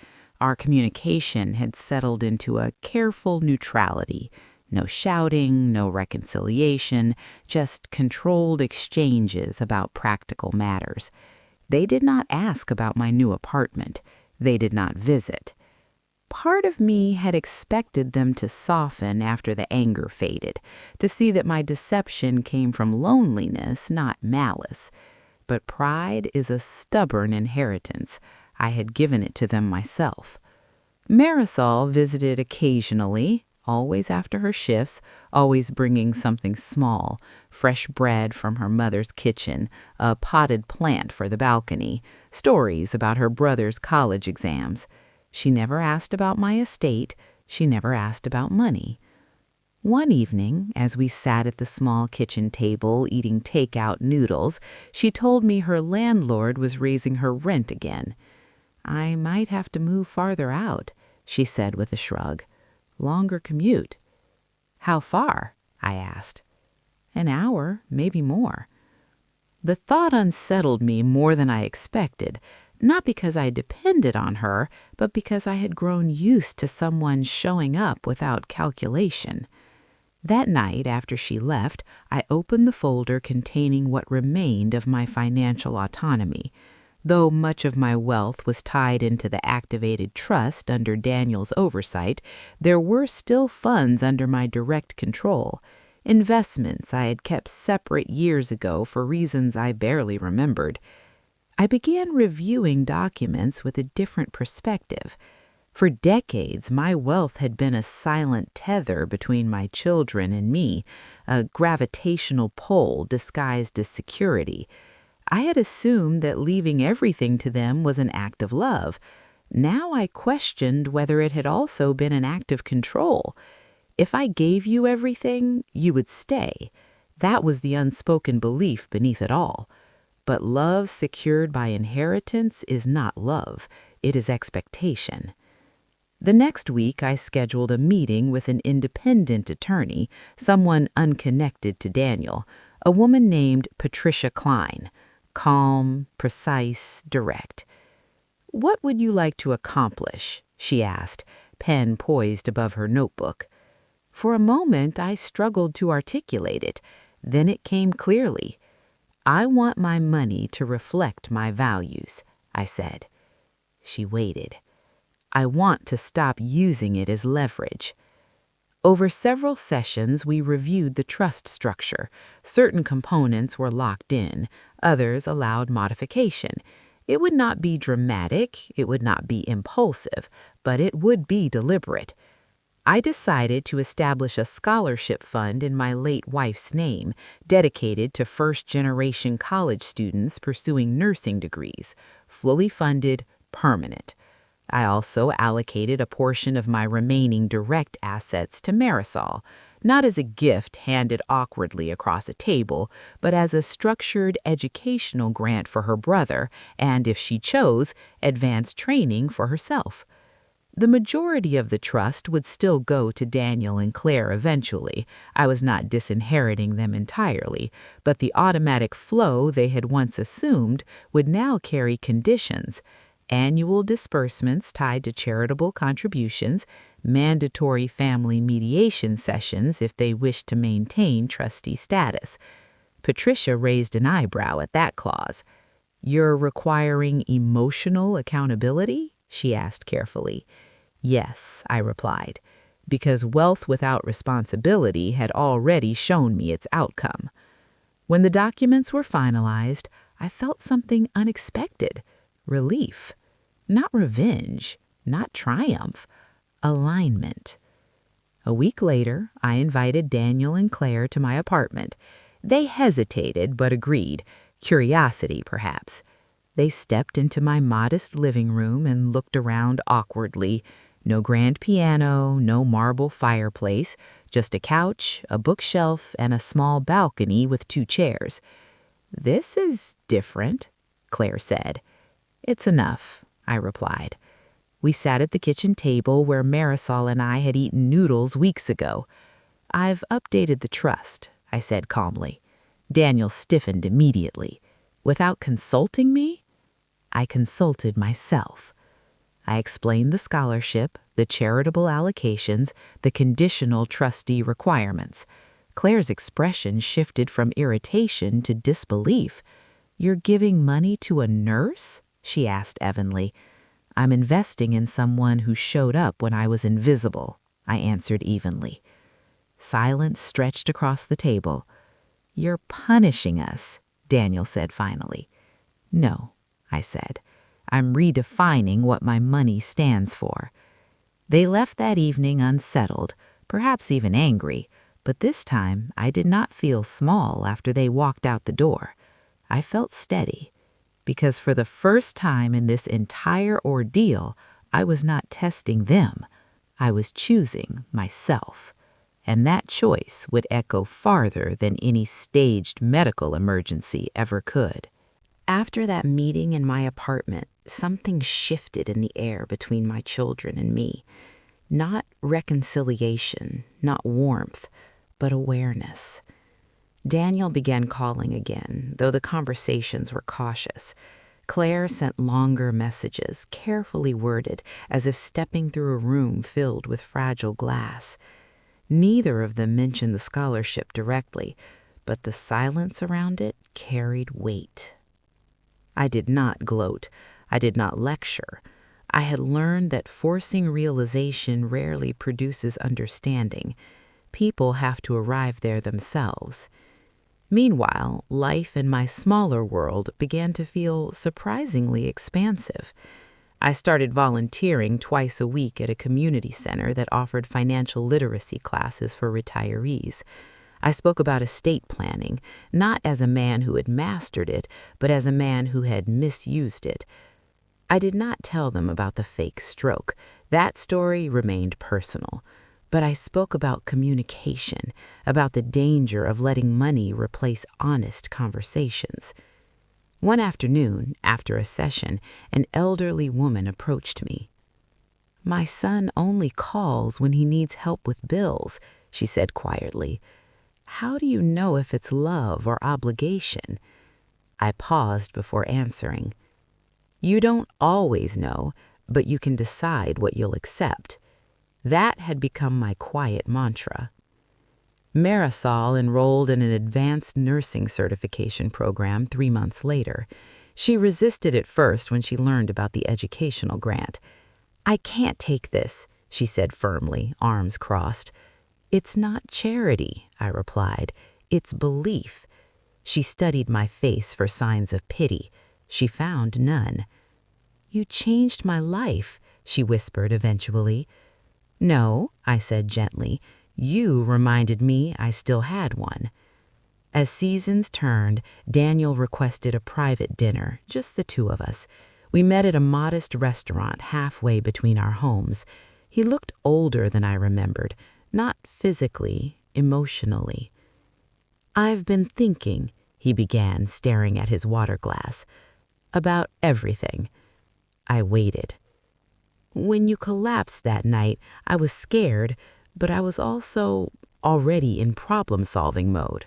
A: Our communication had settled into a careful neutrality. No shouting, no reconciliation, just controlled exchanges about practical matters. They did not ask about my new apartment. They did not visit. Part of me had expected them to soften after the anger faded, to see that my deception came from loneliness, not malice. But pride is a stubborn inheritance. I had given it to them myself. Marisol visited occasionally, always after her shifts, always bringing something small, fresh bread from her mother's kitchen, a potted plant for the balcony, stories about her brother's college exams. She never asked about my estate. She never asked about money. One evening, as we sat at the small kitchen table eating takeout noodles, she told me her landlord was raising her rent again. I might have to move farther out, she said with a shrug. Longer commute. How far? I asked. An hour, maybe more. The thought unsettled me more than I expected, not because I depended on her, but because I had grown used to someone showing up without calculation. That night, after she left, I opened the folder containing what remained of my financial autonomy. Though much of my wealth was tied into the activated trust under Daniel's oversight, there were still funds under my direct control. Investments I had kept separate years ago for reasons I barely remembered. I began reviewing documents with a different perspective. For decades, my wealth had been a silent tether between my children and me, a gravitational pull disguised as security. I had assumed that leaving everything to them was an act of love. Now I questioned whether it had also been an act of control. If I gave you everything, you would stay. That was the unspoken belief beneath it all. But love secured by inheritance is not love. It is expectation. The next week, I scheduled a meeting with an independent attorney, someone unconnected to Daniel, a woman named Patricia Klein. Calm, precise, direct. "What would you like to accomplish?" she asked, pen poised above her notebook. For a moment, I struggled to articulate it. Then it came clearly. "I want my money to reflect my values," I said. She waited. "I want to stop using it as leverage." Over several sessions, we reviewed the trust structure. Certain components were locked in, others allowed modification. It would not be dramatic, it would not be impulsive, but it would be deliberate. I decided to establish a scholarship fund in my late wife's name, dedicated to first-generation college students pursuing nursing degrees, fully funded, permanent. I also allocated a portion of my remaining direct assets to Marisol, not as a gift handed awkwardly across a table, but as a structured educational grant for her brother and, if she chose, advanced training for herself. The majority of the trust would still go to Daniel and Claire eventually. I was not disinheriting them entirely, but the automatic flow they had once assumed would now carry conditions: annual disbursements tied to charitable contributions, mandatory family mediation sessions if they wished to maintain trustee status. Patricia raised an eyebrow at that clause. "You're requiring emotional accountability?" she asked carefully. "Yes," I replied, because wealth without responsibility had already shown me its outcome. When the documents were finalized, I felt something unexpected. Relief. Not revenge, not triumph. alignment. A week later, I invited Daniel and Claire to my apartment. They hesitated but agreed, curiosity perhaps. They stepped into my modest living room and looked around awkwardly. No grand piano, no marble fireplace, just a couch, a bookshelf, and a small balcony with 2 chairs. "This is different," Claire said. "It's enough," I replied. We sat at the kitchen table where Marisol and I had eaten noodles weeks ago. "I've updated the trust," I said calmly. Daniel stiffened immediately. "Without consulting me?" I consulted myself. I explained the scholarship, the charitable allocations, the conditional trustee requirements. Claire's expression shifted from irritation to disbelief. "You're giving money to a nurse?" she asked evenly. "I'm investing in someone who showed up when I was invisible," I answered evenly. Silence stretched across the table. "You're punishing us," Daniel said finally. "No," I said. "I'm redefining what my money stands for." They left that evening unsettled, perhaps even angry, but this time I did not feel small after they walked out the door. I felt steady, because for the first time in this entire ordeal, I was not testing them. I was choosing myself. And that choice would echo farther than any staged medical emergency ever could. After that meeting in my apartment, something shifted in the air between my children and me. Not reconciliation, not warmth, but awareness. Daniel began calling again, though the conversations were cautious. Claire sent longer messages, carefully worded, as if stepping through a room filled with fragile glass. Neither of them mentioned the scholarship directly, but the silence around it carried weight. I did not gloat. I did not lecture. I had learned that forcing realization rarely produces understanding. People have to arrive there themselves. Meanwhile, life in my smaller world began to feel surprisingly expansive. I started volunteering twice a week at a community center that offered financial literacy classes for retirees. I spoke about estate planning, not as a man who had mastered it, but as a man who had misused it. I did not tell them about the fake stroke. That story remained personal. But I spoke about communication, about the danger of letting money replace honest conversations. One afternoon, after a session, an elderly woman approached me. "My son only calls when he needs help with bills," she said quietly. "How do you know if it's love or obligation?" I paused before answering. "You don't always know, but you can decide what you'll accept." That had become my quiet mantra. Marisol enrolled in an advanced nursing certification program 3 months later. She resisted at first when she learned about the educational grant. "I can't take this," she said firmly, arms crossed. "It's not charity," I replied. "It's belief." She studied my face for signs of pity. She found none. "You changed my life," she whispered eventually. "No," I said gently. "You reminded me I still had one." As seasons turned, Daniel requested a private dinner, just the 2 of us. We met at a modest restaurant halfway between our homes. He looked older than I remembered, not physically, emotionally. "I've been thinking," he began, staring at his water glass, "about everything." I waited. "When you collapsed that night, I was scared, but I was also already in problem-solving mode."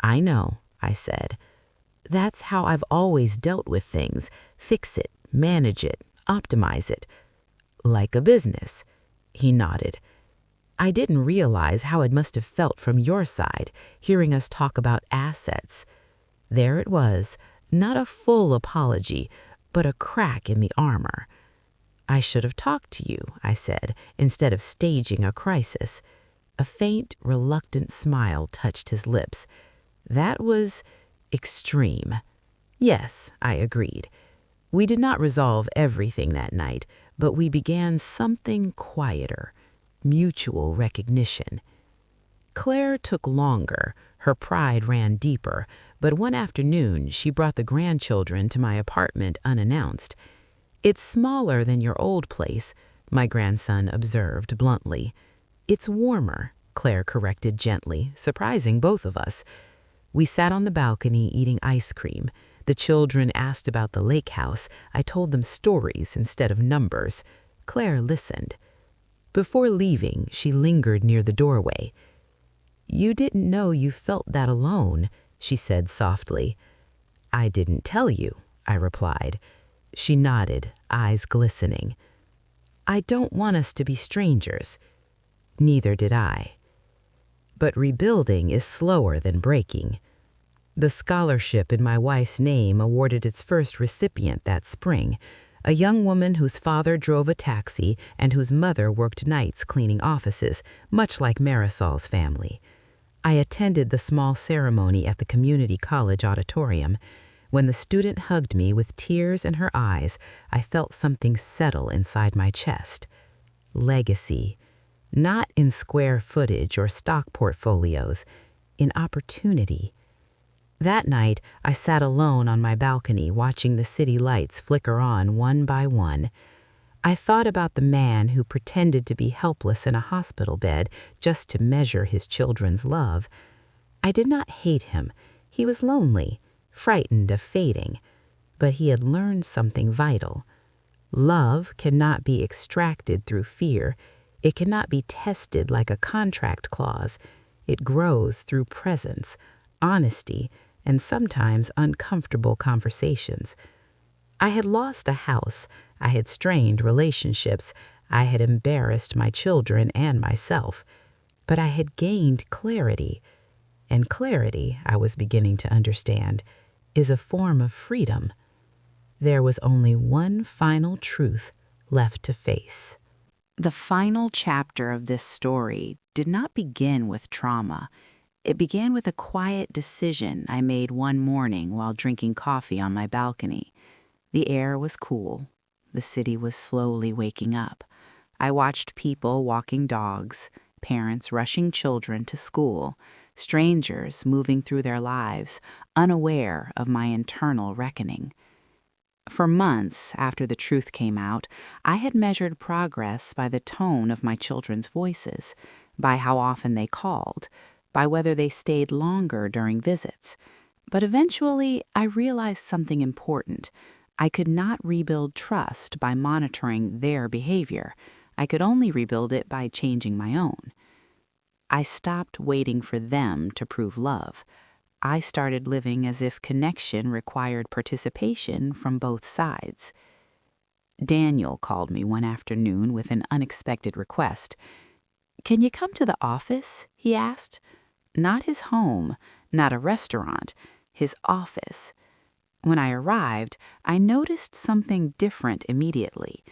A: "I know," I said. "That's how I've always dealt with things. Fix it, manage it, optimize it. Like a business." He nodded. "I didn't realize how it must have felt from your side, hearing us talk about assets." There it was, not a full apology, but a crack in the armor. "I should have talked to you," I said, instead of staging a crisis. A faint, reluctant smile touched his lips. That was extreme. "Yes," I agreed.
B: We did not resolve everything that night, but we began something quieter, mutual recognition. Claire took longer, her pride ran deeper, but one afternoon she brought the grandchildren to my apartment unannounced. "It's smaller than your old place," my grandson observed bluntly. "It's warmer," Claire corrected gently, surprising both of us. We sat on the balcony eating ice cream. The children asked about the lake house. I told them stories instead of numbers. Claire listened. Before leaving, she lingered near the doorway. "You didn't know you felt that alone," she said softly. "I didn't tell you," I replied. She nodded, eyes glistening. "I don't want us to be strangers." Neither did I. But rebuilding is slower than breaking. The scholarship in my wife's name awarded its first recipient that spring, a young woman whose father drove a taxi and whose mother worked nights cleaning offices, much like Marisol's family. I attended the small ceremony at the community college auditorium. When the student hugged me with tears in her eyes, I felt something settle inside my chest. Legacy. Not in square footage or stock portfolios, in opportunity. That night, I sat alone on my balcony watching the city lights flicker on one by one. I thought about the man who pretended to be helpless in a hospital bed just to measure his children's love. I did not hate him. He was lonely, frightened of fading, but he had learned something vital. Love cannot be extracted through fear. It cannot be tested like a contract clause. It grows through presence, honesty, and sometimes uncomfortable conversations. I had lost a house. I had strained relationships. I had embarrassed my children and myself. But I had gained clarity. And clarity, I was beginning to understand, is a form of freedom. There was only one final truth left to face.
A: The final chapter of this story did not begin with trauma. It began with a quiet decision I made one morning while drinking coffee on my balcony. The air was cool. The city was slowly waking up. I watched people walking dogs, parents rushing children to school, strangers moving through their lives, unaware of my internal reckoning. For months after the truth came out, I had measured progress by the tone of my children's voices, by how often they called, by whether they stayed longer during visits. But eventually, I realized something important. I could not rebuild trust by monitoring their behavior. I could only rebuild it by changing my own. I stopped waiting for them to prove love. I started living as if connection required participation from both sides. Daniel called me one afternoon with an unexpected request. "Can you come to the office?" he asked. Not his home, not a restaurant, his office. When I arrived, I noticed something different immediately.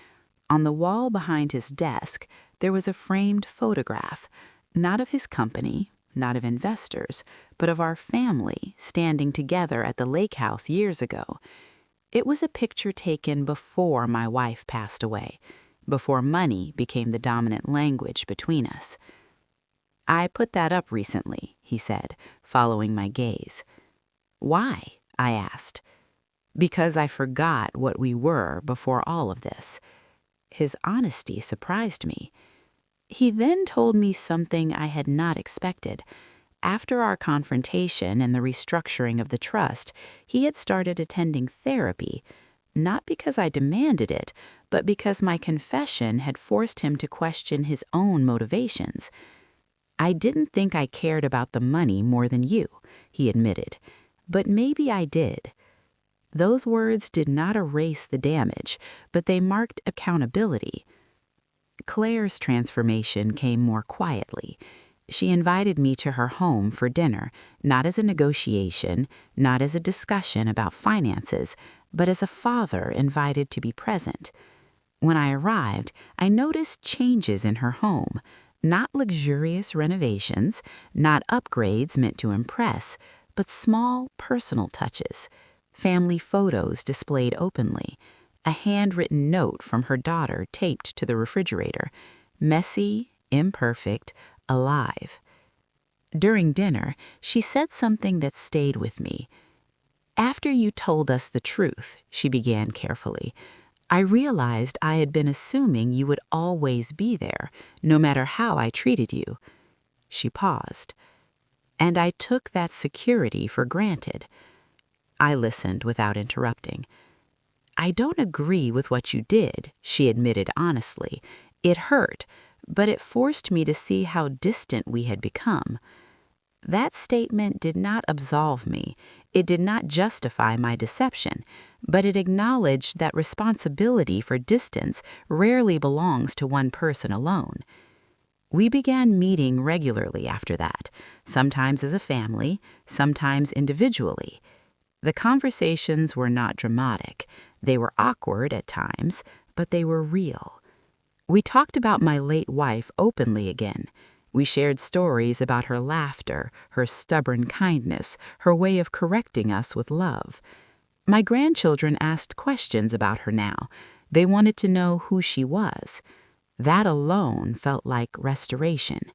A: On the wall behind his desk, there was a framed photograph, not of his company, not of investors, but of our family standing together at the lake house years ago. It was a picture taken before my wife passed away, before money became the dominant language between us. "I put that up recently," he said, following my gaze. "Why?" I asked. "Because I forgot what we were before all of this." His honesty surprised me. He then told me something I had not expected. After our confrontation and the restructuring of the trust, he had started attending therapy, not because I demanded it, but because my confession had forced him to question his own motivations. "I didn't think I cared about the money more than you," he admitted, "but maybe I did." Those words did not erase the damage, but they marked accountability. Claire's transformation came more quietly. She invited me to her home for dinner, not as a negotiation, not as a discussion about finances, but as a father invited to be present. When I arrived, I noticed changes in her home, not luxurious renovations, not upgrades meant to impress, but small personal touches.
B: family photos displayed openly, a handwritten note from her daughter taped to the refrigerator, messy, imperfect, alive. During dinner, she said something that stayed with me. "After you told us the truth," she began carefully, "I realized I had been assuming you would always be there, no matter how I treated you." She paused. "And I took that security for granted." I listened without interrupting. "I don't agree with what you did," she admitted honestly. "It hurt, but it forced me to see how distant we had become." That statement did not absolve me. It did not justify my deception, but it acknowledged that responsibility for distance rarely belongs to one person alone. We began meeting regularly after that, sometimes as a family, sometimes individually. The conversations were not dramatic. They were awkward at times, but they were real. We talked about my late wife openly again. We shared stories about her laughter, her stubborn kindness, her way of correcting us with love. My grandchildren asked questions about her now. They wanted to know who she was. That alone felt like restoration.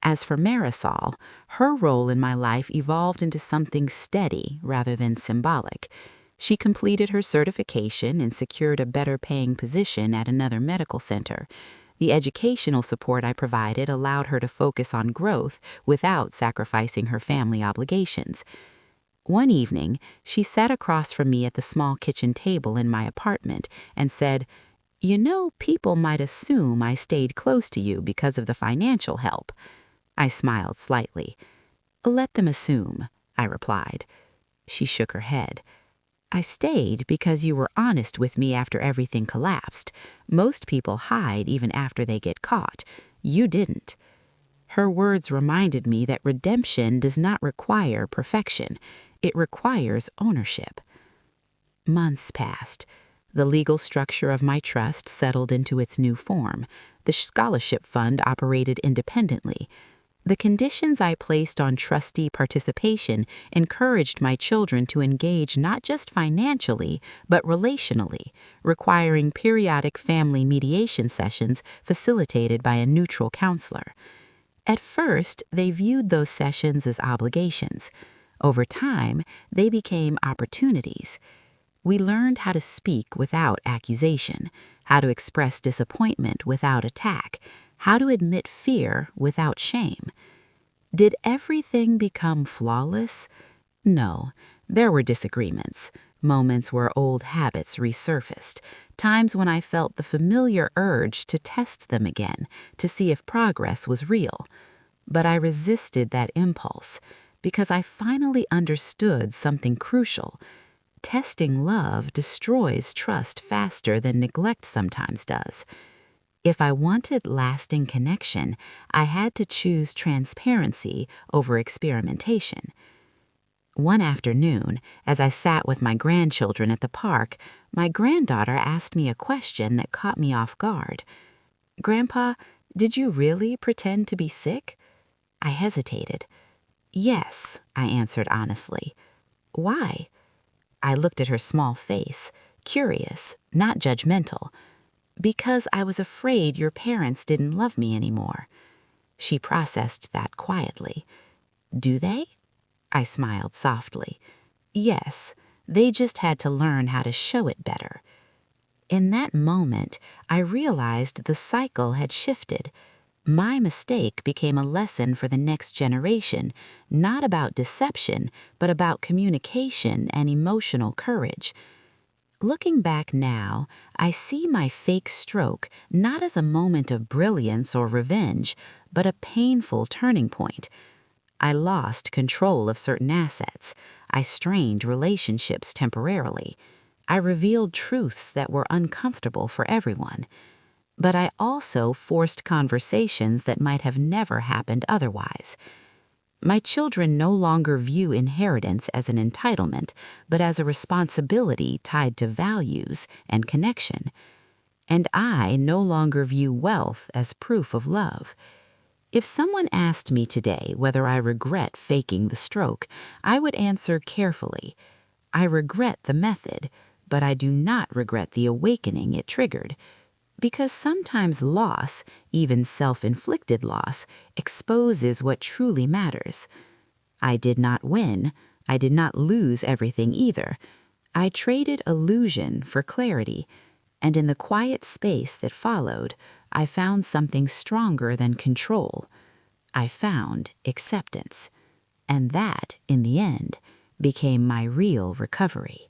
B: As for Marisol, her role in my life evolved into something steady rather than symbolic. She completed her certification and secured a better-paying position at another medical center. The educational support I provided allowed her to focus on growth without sacrificing her family obligations. One evening, she sat across from me at the small kitchen table in my apartment and said, "You know, people might assume I stayed close to you because of the financial help." I smiled slightly. "Let them assume," I replied. She shook her head. "I stayed because you were honest with me after everything collapsed. Most people hide even after they get caught. You didn't." Her words reminded me that redemption does not require perfection. It requires ownership. Months passed. The legal structure of my trust settled into its new form. The scholarship fund operated independently. The conditions I placed on trustee participation encouraged my children to engage not just financially, but relationally, requiring periodic family mediation sessions facilitated by a neutral counselor. At first, they viewed those sessions as obligations. Over time, they became opportunities. We learned how to speak without accusation, how to express disappointment without attack, how to admit fear without shame. Did everything become flawless? No, there were disagreements, moments where old habits resurfaced, times when I felt the familiar urge to test them again, to see if progress was real. But I resisted that impulse because I finally understood something crucial. Testing love destroys trust faster than neglect sometimes does. If I wanted lasting connection, I had to choose transparency over experimentation. One afternoon, as I sat with my grandchildren at the park, my granddaughter asked me a question that caught me off guard. "Grandpa, did you really pretend to be sick?" I hesitated. "Yes," I answered honestly. "Why?" I looked at her small face, curious, not judgmental. "Because I was afraid your parents didn't love me anymore." She processed that quietly. "Do they?" I smiled softly. "Yes, they just had to learn how to show it better." In that moment, I realized the cycle had shifted. My mistake became a lesson for the next generation, not about deception, but about communication and emotional courage. Looking back now, I see my fake stroke not as a moment of brilliance or revenge, but a painful turning point. I lost control of certain assets. I strained relationships temporarily. I revealed truths that were uncomfortable for everyone. But I also forced conversations that might have never happened otherwise. My children no longer view inheritance as an entitlement, but as a responsibility tied to values and connection. And I no longer view wealth as proof of love. If someone asked me today whether I regret faking the stroke, I would answer carefully. I regret the method, but I do not regret the awakening it triggered. Because sometimes loss, even self-inflicted loss, exposes what truly matters. I did not win. I did not lose everything either. I traded illusion for clarity, and in the quiet space that followed, I found something stronger than control. I found acceptance. And that, in the end, became my real recovery.